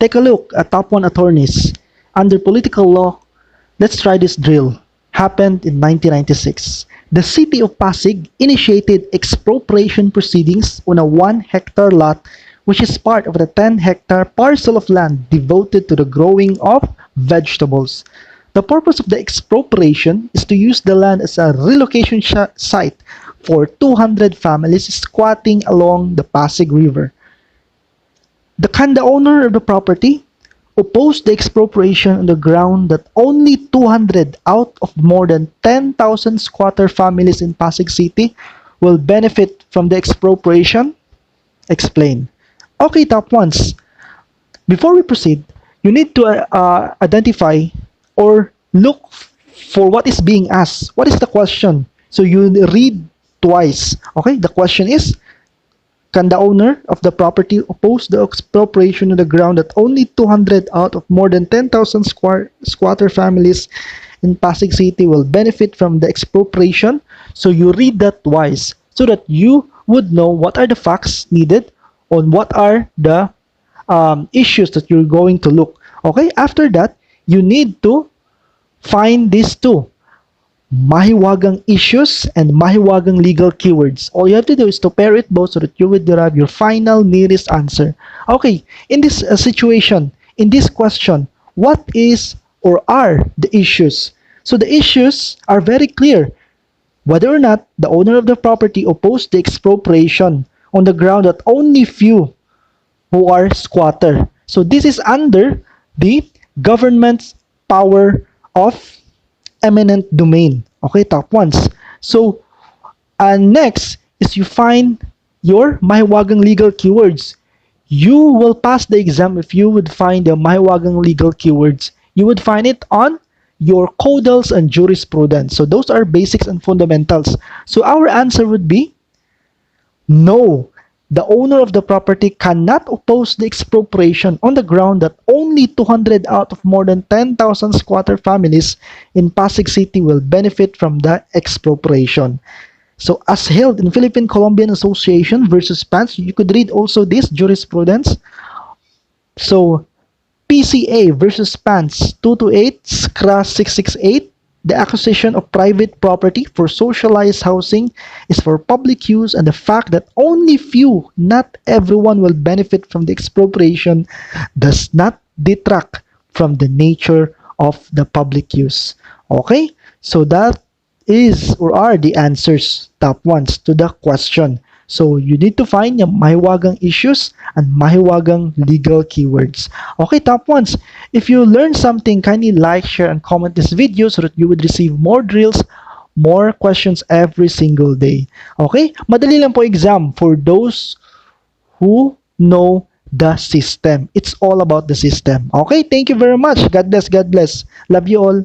Take a look at top 1 attorneys. Under political law, let's try this drill. Happened in 1996. The city of Pasig initiated expropriation proceedings on a 1-hectare lot which is part of the 10-hectare parcel of land devoted to the growing of vegetables. The purpose of the expropriation is to use the land as a relocation site for 200 families squatting along the Pasig River. The owner of the property opposed the expropriation on the ground that only 200 out of more than 10,000 squatter families in Pasig City will benefit from the expropriation. Explain. Okay, top ones. Before we proceed, you need to identify or look for what is being asked. What is the question? So you read twice. Okay, the question is, can the owner of the property oppose the expropriation of the ground that only 200 out of more than 10,000 squatter families in Pasig City will benefit from the expropriation? So you read that twice so that you would know what are the facts needed on what are the issues that you're going to look. Okay, after that, you need to find these two. Mahiwagang issues and mahiwagang legal keywords. All you have to do is to pair it both so that you would derive your final nearest answer. Okay, in this situation, in this question, what is or are the issues? So the issues are very clear. Whether or not the owner of the property opposed the expropriation on the ground that only few who are squatter. So this is under the government's power of eminent domain. Okay, top ones. So, next is you find your mahiwagang legal keywords. You will pass the exam if you would find the mahiwagang legal keywords. You would find it on your caudals and jurisprudence. So those are basics and fundamentals. So our answer would be no. The owner of the property cannot oppose the expropriation on the ground that only 200 out of more than 10,000 squatter families in Pasig City will benefit from the expropriation. So as held in Philippine-Colombian Association versus PANS, you could read also this jurisprudence. So PCA versus PANS 228 SCRA 668. The acquisition of private property for socialized housing is for public use, and the fact that only few, not everyone, will benefit from the expropriation does not detract from the nature of the public use. Okay? So that is or are the answers, top ones, to the question. So you need to find yung mahiwagang issues and mahiwagang legal keywords. Okay, top ones. If you learned something, kindly like, share, and comment this video so that you would receive more drills, more questions every single day. Okay? Madali lang po exam for those who know the system. It's all about the system. Okay? Thank you very much. God bless. God bless. Love you all.